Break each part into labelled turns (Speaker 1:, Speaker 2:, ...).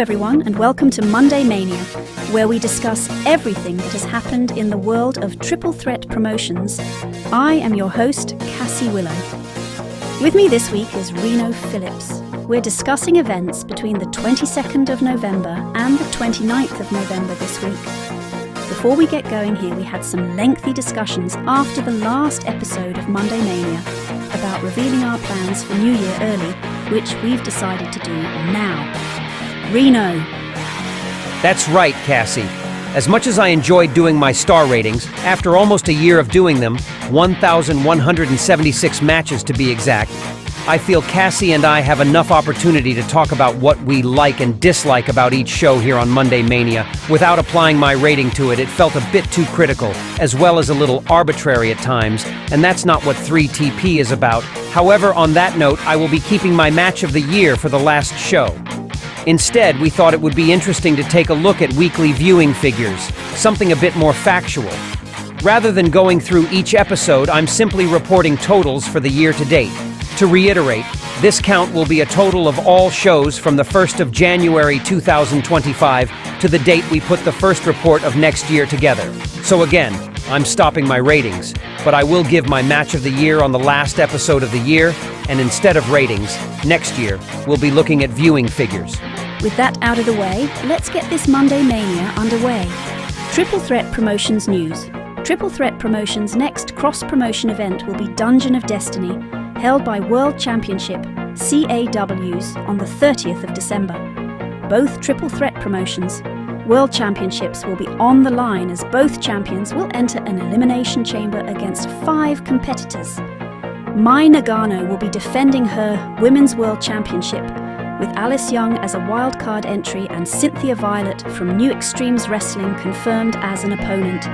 Speaker 1: everyone, and welcome to Monday Mania, where we discuss everything that has happened in the world of triple threat promotions. I am your host, Cassie Willow. With me this week is Reno Phillips. We're discussing events between the 22nd of November and the 29th of November this week. Before we get going here, we had some lengthy discussions after the last episode of Monday Mania about revealing our plans for New Year early, which we've decided to do now. Reno.
Speaker 2: That's right, Cassie. As much as I enjoyed doing my star ratings, after almost a year of doing them, 1,176 matches to be exact, I feel Cassie and I have enough opportunity to talk about what we like and dislike about each show here on Monday Mania. Without applying my rating to it, it felt a bit too critical, as well as a little arbitrary at times, and that's not what 3TP is about. However, on that note, I will be keeping my match of the year for the last show. Instead, we thought it would be interesting to take a look at weekly viewing figures, something a bit more factual. Rather than going through each episode, I'm simply reporting totals for the year to date. To reiterate, this count will be a total of all shows from the 1st of January 2025 to the date we put the first report of next year together. So again, I'm stopping my ratings, but I will give my match of the year on the last episode of the year, and instead of ratings, next year, we'll be looking at viewing figures.
Speaker 1: With that out of the way, let's get this Monday Mania underway. Triple Threat Promotions news. Triple Threat Promotions' next cross-promotion event will be Dungeon of Destiny, held by World Championship CAWs on the 30th of December. Both Triple Threat Promotions World Championships will be on the line as both champions will enter an elimination chamber against 5 competitors. Mai Nagano will be defending her Women's World Championship, with Alice Young as a wildcard entry and Cynthia Violet from New Extremes Wrestling confirmed as an opponent.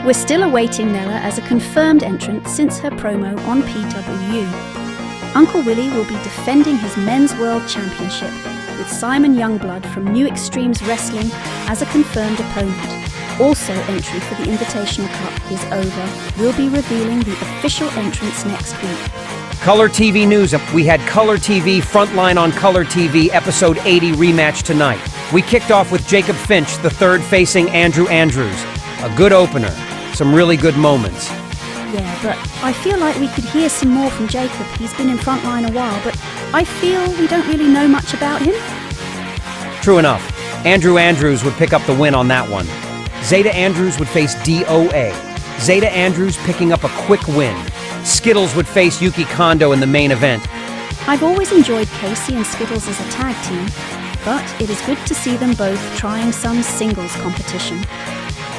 Speaker 1: We're still awaiting Nella as a confirmed entrant since her promo on PWU. Uncle Willie will be defending his Men's World Championship, with Simon Youngblood from New Extremes Wrestling as a confirmed opponent. Also entry for the Invitational Cup is over. We'll be revealing the official entrants next week.
Speaker 2: Color TV news. We had Color TV Frontline on Color TV episode 80 rematch tonight. We kicked off with Jacob Finch, the third facing Andrew Andrews. A good opener. Some really good moments.
Speaker 1: Yeah, but I feel like we could hear some more from Jacob. He's been in Frontline a while, but I feel we don't really know much about him.
Speaker 2: True enough. Andrew Andrews would pick up the win on that one. Zeta Andrews would face DOA. Zeta Andrews picking up a quick win. Skittles would face Yuki Kondo in the main event.
Speaker 1: I've always enjoyed Casey and Skittles as a tag team, but it is good to see them both trying some singles competition.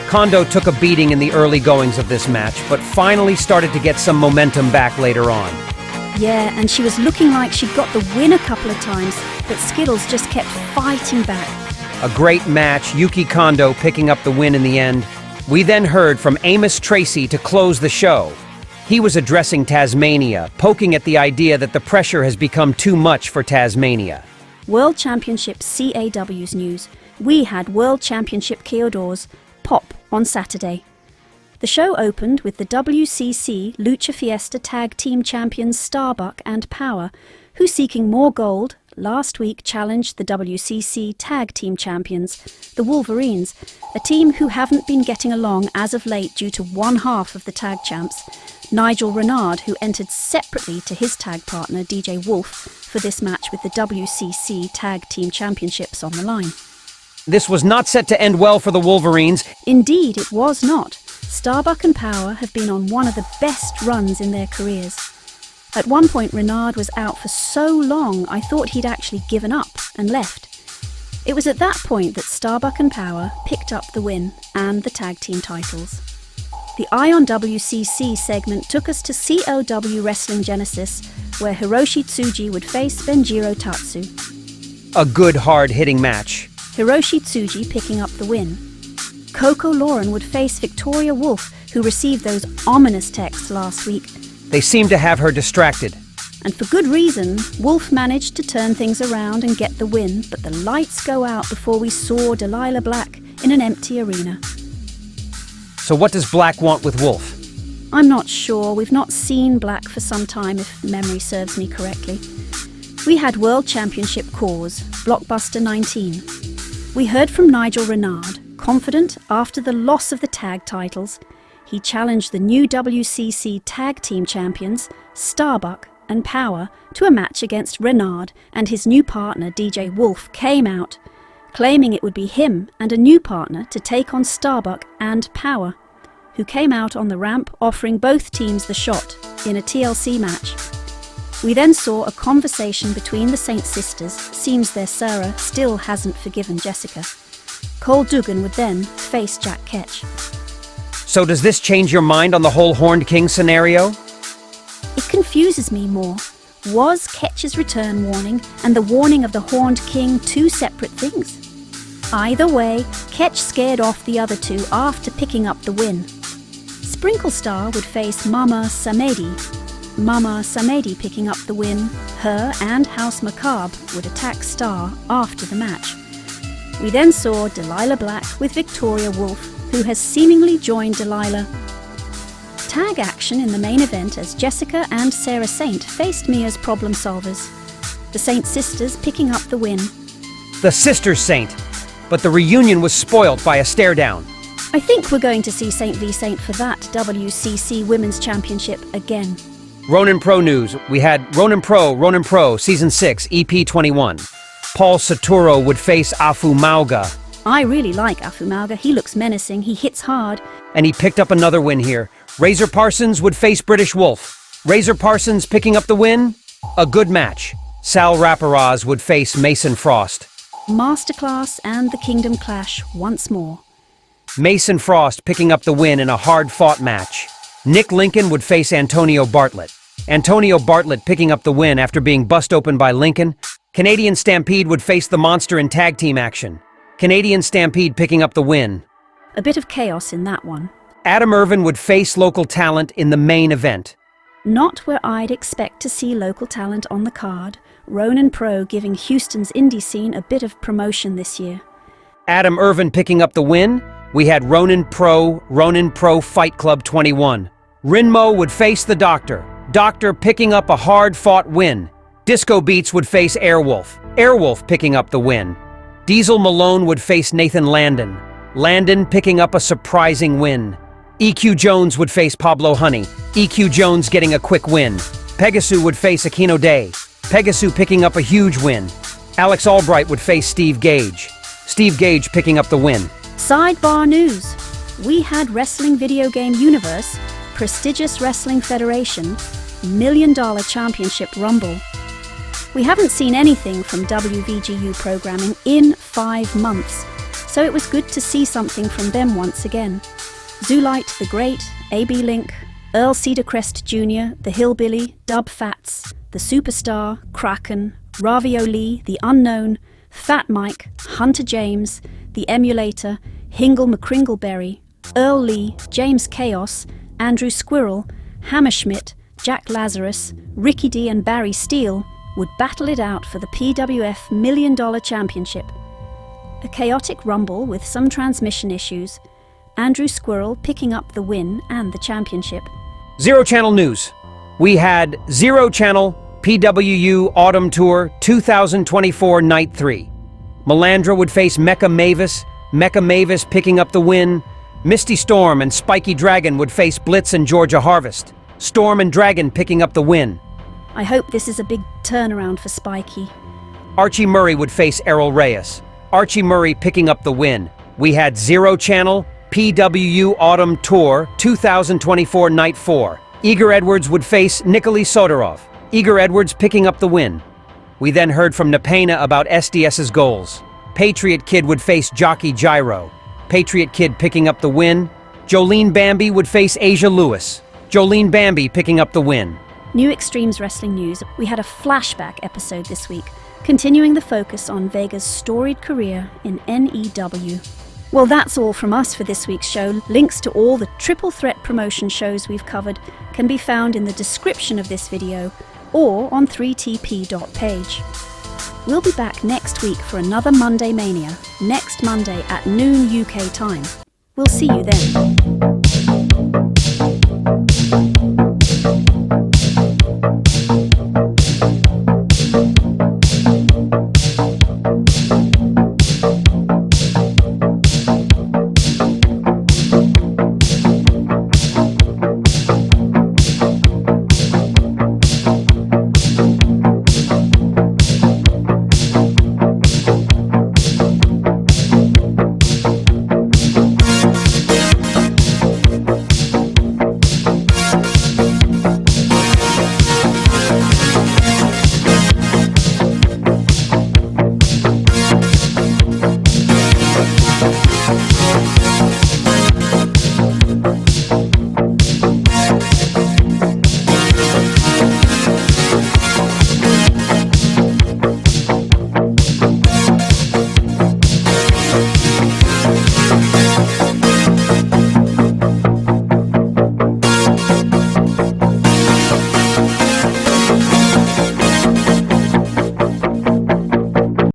Speaker 2: Kondo took a beating in the early goings of this match, but finally started to get some momentum back later on.
Speaker 1: Yeah, and she was looking like she'd got the win a couple of times, but Skittles just kept fighting back.
Speaker 2: A great match, Yuki Kondo picking up the win in the end. We then heard from Amos Tracy to close the show. He was addressing Tasmania, poking at the idea that the pressure has become too much for Tasmania.
Speaker 1: World Championship CAWs news. We had World Championship CAWs pop on Saturday. The show opened with the WCC Lucha Fiesta Tag Team Champions Starbuck and Power, who, seeking more gold, last week challenged the WCC Tag Team Champions, the Wolverines, a team who haven't been getting along as of late due to one half of the tag champs, Nigel Renard, who entered separately to his tag partner DJ Wolf for this match with the WCC Tag Team Championships on the line.
Speaker 2: This was not set to end well for the Wolverines.
Speaker 1: Indeed, it was not. Starbuck and Power have been on one of the best runs in their careers. At one point, Renard was out for so long I thought he'd actually given up and left. It was at that point that Starbuck and Power picked up the win and the tag team titles. The Eye on WCC segment took us to COW Wrestling Genesis, where Hiroshi Tsuji would face Benjiro Tatsu.
Speaker 2: A good, hard-hitting match.
Speaker 1: Hiroshi Tsuji picking up the win. Coco Lauren would face Victoria Wolf, who received those ominous texts last week.
Speaker 2: They seemed to have her distracted.
Speaker 1: And for good reason, Wolf managed to turn things around and get the win, but the lights go out before we saw Delilah Black in an empty arena.
Speaker 2: So what does Black want with Wolf?
Speaker 1: I'm not sure. We've not seen Black for some time, if memory serves me correctly. We had World Championship CAWs, Blockbuster 19. We heard from Nigel Renard, confident after the loss of the tag titles. He challenged the new WCC Tag Team Champions, Starbuck and Power, to a match against Renard, and his new partner DJ Wolf came out, claiming it would be him and a new partner to take on Starbuck and Power, who came out on the ramp offering both teams the shot in a TLC match. We then saw a conversation between the Saint sisters. Seems their Sarah still hasn't forgiven Jessica. Cole Duggan would then face Jack Ketch.
Speaker 2: So does this change your mind on the whole Horned King scenario?
Speaker 1: It confuses me more. Was Ketch's return warning and the warning of the Horned King two separate things? Either way, Ketch scared off the other two after picking up the win. Sprinkle Star would face Mama Samedi. Mama Samedi picking up the win. Her and House Macabre would attack Star after the match. We then saw Delilah Black with Victoria Wolf, who has seemingly joined Delilah. Tag action in the main event as Jessica and Sarah Saint faced Mia's problem solvers. The Saint sisters picking up the win.
Speaker 2: The Sisters Saint, but the reunion was spoilt by a stare down.
Speaker 1: I think we're going to see Saint v Saint for that WCC Women's Championship again.
Speaker 2: Ronin Pro news. We had Ronin Pro, Season 6, EP 21. Paul Saturo would face Afu Mauga.
Speaker 1: I really like Afu Mauga. He looks menacing, he hits hard.
Speaker 2: And he picked up another win here. Razor Parsons would face British Wolf. Razor Parsons picking up the win? A good match. Sal Raparaz would face Mason Frost.
Speaker 1: Masterclass and the Kingdom Clash once more.
Speaker 2: Mason Frost picking up the win in a hard-fought match. Nick Lincoln would face Antonio Bartlett. Antonio Bartlett picking up the win after being bust open by Lincoln. Canadian Stampede would face the Monster in tag team action. Canadian Stampede picking up the win.
Speaker 1: A bit of chaos in that one.
Speaker 2: Adam Irvin would face local talent in the main event.
Speaker 1: Not where I'd expect to see local talent on the card. Ronin Pro giving Houston's indie scene a bit of promotion this year.
Speaker 2: Adam Irvin picking up the win. We had Ronin Pro Fight Club 21. Rinmo would face the Doctor. Doctor picking up a hard-fought win. Disco Beats would face Airwolf. Airwolf picking up the win. Diesel Malone would face Nathan Landon. Landon picking up a surprising win. EQ Jones would face Pablo Honey. EQ Jones getting a quick win. Pegasus would face Aquino Day. Pegasus picking up a huge win. Alex Albright would face Steve Gage. Steve Gage picking up the win.
Speaker 1: Sidebar news. We had Wrestling Video Game Universe, prestigious Wrestling Federation, $1 Million Championship Rumble. We haven't seen anything from WVGU programming in 5 months, so it was good to see something from them once again. Zoolite the Great, AB Link, Earl Cedarcrest Jr., The Hillbilly, Dub Fats, The Superstar, Kraken, Ravioli, The Unknown, Fat Mike, Hunter James, The Emulator, Hingle McCringleberry, Earl Lee, James Chaos, Andrew Squirrel, Hammerschmidt, Jack Lazarus, Ricky D and Barry Steele would battle it out for the PWF $1 Million Championship. A chaotic rumble with some transmission issues. Andrew Squirrel picking up the win and the championship.
Speaker 2: Zero Channel news. We had Zero Channel PWU Autumn Tour 2024 Night 3. Melandra would face Mecha Mavis. Mecha Mavis picking up the win. Misty Storm and Spiky Dragon would face Blitz and Georgia Harvest. Storm and Dragon picking up the win.
Speaker 1: I hope this is a big turnaround for Spiky.
Speaker 2: Archie Murray would face Errol Reyes. Archie Murray picking up the win. We had Zero Channel PWU Autumn Tour 2024 Night 4. Igor Edwards would face Nikolai Sodorov. Igor Edwards picking up the win. We then heard from Napena about SDS's goals. Patriot Kid would face Jockey Gyro. Patriot Kid picking up the win. Jolene Bambi would face Asia Lewis. Jolene Bambi picking up the win.
Speaker 1: New Extremes Wrestling news. We had a flashback episode this week, continuing the focus on Vega's storied career in NEW. Well, that's all from us for this week's show. Links to all the Triple Threat promotion shows we've covered can be found in the description of this video or on 3tp.page. We'll be back next week for another Monday Mania, next Monday at noon UK time. We'll see you then.